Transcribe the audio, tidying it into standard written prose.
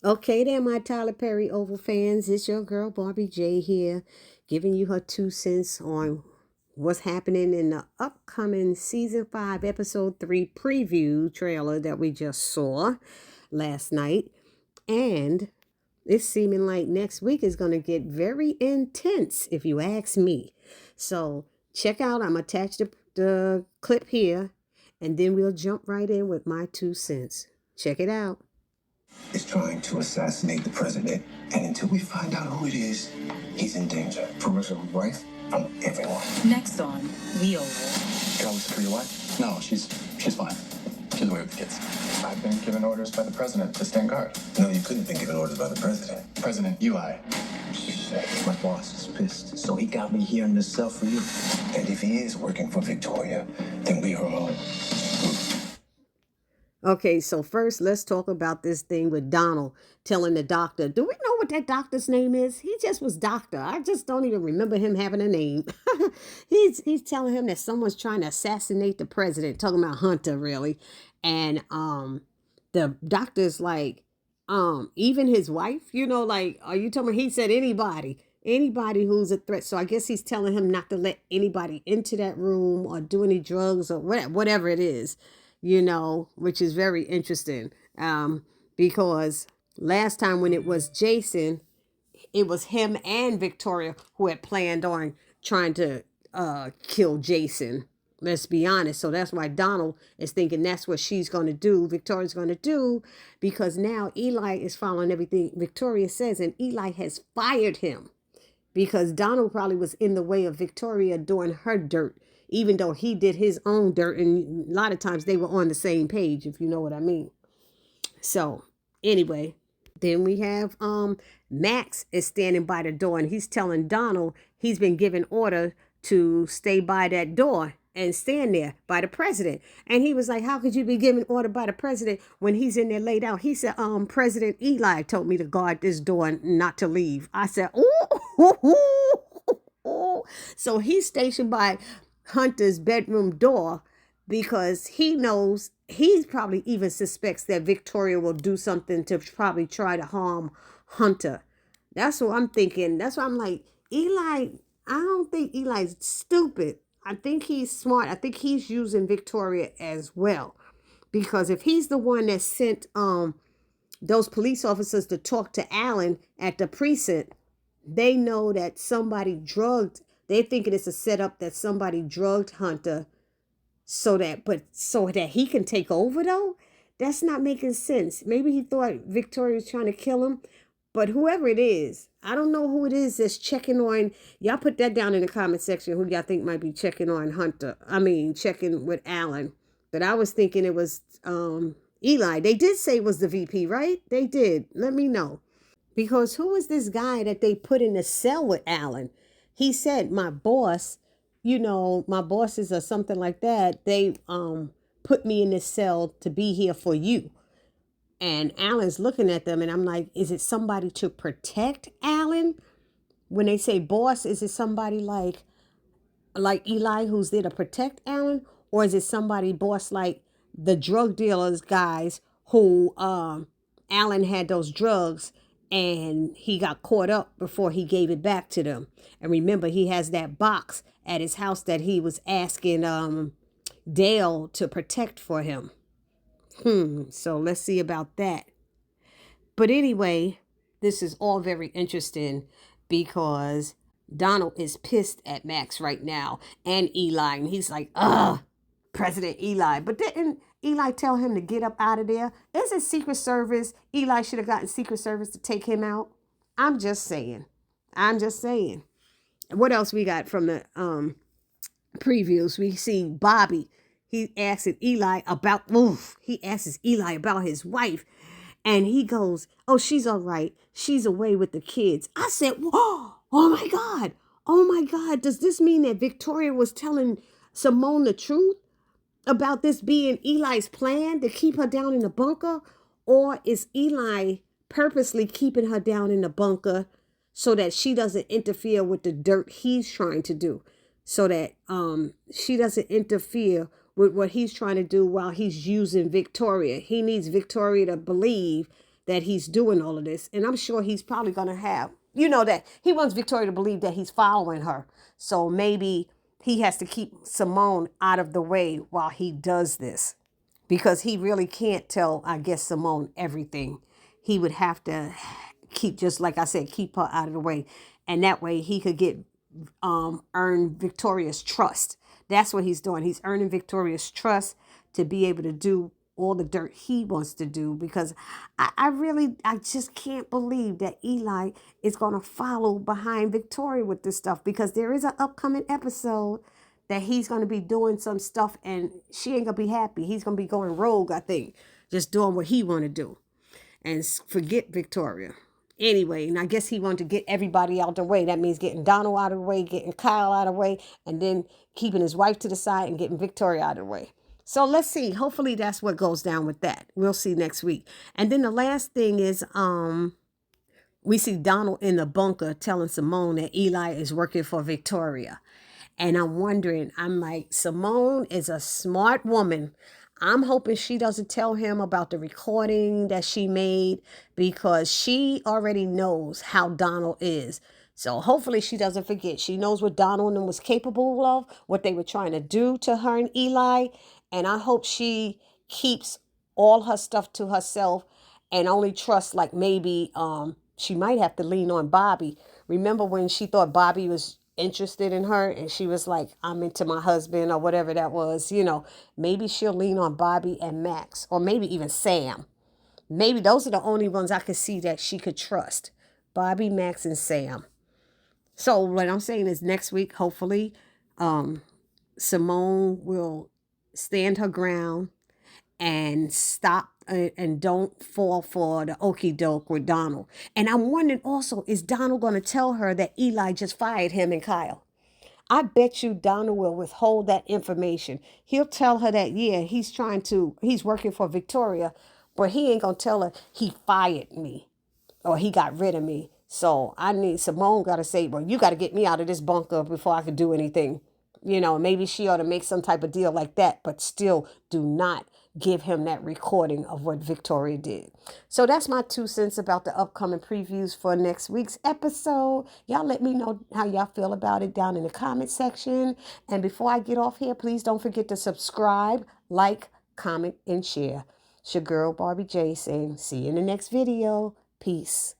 Okay then, my Tyler Perry Oval fans, it's your girl Barbie J here, giving you her 2 cents on what's happening in the upcoming season 5, episode 3 preview trailer that we just saw last night. And it's seeming like next week is going to get very intense, if you ask me. So check out, I'm attached the clip here, and then we'll jump right in with my 2 cents. Check it out. Is trying to assassinate the president, and until we find out who it is, he's in danger. From his wife? From everyone. Next on The Oval. Can I listen for your wife? No, she's fine. She's away with the kids. I've been given orders by the president to stand guard. No, you couldn't have been given orders by the president. President Eli. Shit, my boss is pissed, so he got me here in this cell for you. And if he is working for Victoria, then we are all screwed. Okay, so first let's talk about this thing with Donald telling the doctor. Do we know what that doctor's name is? He just was doctor. I just don't even remember him having a name. he's telling him that someone's trying to assassinate the president, talking about Hunter, really. And the doctor's like, even his wife, like, are you talking about? He said anybody who's a threat. So I guess he's telling him not to let anybody into that room or do any drugs or whatever it is. Which is very interesting, because last time when it was Jason, it was him and Victoria who had planned on trying to kill Jason. Let's be honest. So that's why Donald is thinking that's what she's going to do, Victoria's going to do, because now Eli is following everything Victoria says, and Eli has fired him because Donald probably was in the way of Victoria doing her dirt, even though he did his own dirt. And a lot of times they were on the same page, if you know what I mean. So anyway, then we have Max is standing by the door, and he's telling Donald he's been given order to stay by that door and stand there by the president. And he was like, how could you be given order by the president when he's in there laid out? He said, President Eli told me to guard this door and not to leave. I said, oh. So he's stationed by Hunter's bedroom door because he knows, he probably even suspects that Victoria will do something to probably try to harm Hunter. That's what I'm thinking. That's why I'm like, Eli, I don't think Eli's stupid. I think he's smart. I think he's using Victoria as well, because if he's the one that sent those police officers to talk to Alan at the precinct, they know that somebody drugged. They thinking it's a setup that somebody drugged Hunter so that he can take over, though. That's not making sense. Maybe he thought Victoria was trying to kill him. But whoever it is, I don't know who it is that's checking on. Y'all put that down in the comment section. Who y'all think might be checking on Hunter? Checking with Alan. But I was thinking it was Eli. They did say it was the VP, right? They did. Let me know. Because who is this guy that they put in the cell with Alan? He said, my boss, my bosses or something like that, they put me in this cell to be here for you. And Alan's looking at them, and I'm like, is it somebody to protect Alan? When they say boss, is it somebody like Eli who's there to protect Alan? Or is it somebody boss like the drug dealers guys who Alan had those drugs and he got caught up before he gave it back to them? And remember, he has that box at his house that he was asking Dale to protect for him. So let's see about that. But anyway, this is all very interesting because Donald is pissed at Max right now and Eli. And he's like, President Eli. But didn't Eli tell him to get up out of there? Is it Secret Service? Eli should have gotten Secret Service to take him out. I'm just saying. What else we got from the previews? We see Bobby. He asks Eli about his wife. And he goes, oh, she's all right. She's away with the kids. I said, whoa, oh my God. Does this mean that Victoria was telling Simone the truth about this being Eli's plan to keep her down in the bunker? Or is Eli purposely keeping her down in the bunker so that she doesn't interfere with the dirt he's trying to do? So that she doesn't interfere with what he's trying to do while he's using Victoria. He needs Victoria to believe that he's doing all of this. And I'm sure he's probably going to have, you know, that he wants Victoria to believe that he's following her. So maybe he has to keep Simone out of the way while he does this, because he really can't tell, I guess, Simone everything. He would have to keep, just like I said, keep her out of the way. And that way he could get earn Victoria's trust. That's what he's doing. He's earning Victoria's trust to be able to do all the dirt he wants to do, because I just can't believe that Eli is going to follow behind Victoria with this stuff, because there is an upcoming episode that he's going to be doing some stuff and she ain't going to be happy. He's going to be going rogue, I think, just doing what he want to do and forget Victoria. Anyway, and I guess he wanted to get everybody out the way. That means getting Donald out of the way, getting Kyle out of the way, and then keeping his wife to the side and getting Victoria out of the way. So let's see. Hopefully that's what goes down with that. We'll see next week. And then the last thing is we see Donald in the bunker telling Simone that Eli is working for Victoria. And I'm wondering, I'm like, Simone is a smart woman. I'm hoping she doesn't tell him about the recording that she made, because she already knows how Donald is. So hopefully she doesn't forget. She knows what Donald and them was capable of, what they were trying to do to her and Eli. And I hope she keeps all her stuff to herself and only trusts, like, maybe she might have to lean on Bobby. Remember when she thought Bobby was interested in her and she was like, I'm into my husband, or whatever that was, you know, maybe she'll lean on Bobby and Max, or maybe even Sam. Maybe those are the only ones I could see that she could trust. Bobby, Max, and Sam. So what I'm saying is next week, hopefully, Simone will stand her ground and stop and don't fall for the okie doke with Donald. And I'm wondering also, is Donald going to tell her that Eli just fired him and Kyle? I bet you Donald will withhold that information. He'll tell her that, yeah, he's working for Victoria, but he ain't going to tell her he fired me or he got rid of me. So Simone got to say, well, you got to get me out of this bunker before I could do anything. You know, maybe she ought to make some type of deal like that, but still do not give him that recording of what Victoria did. So that's my 2 cents about the upcoming previews for next week's episode. Y'all let me know how y'all feel about it down in the comment section. And before I get off here, please don't forget to subscribe, like, comment, and share. It's your girl, Barbie J, saying see you in the next video. Peace.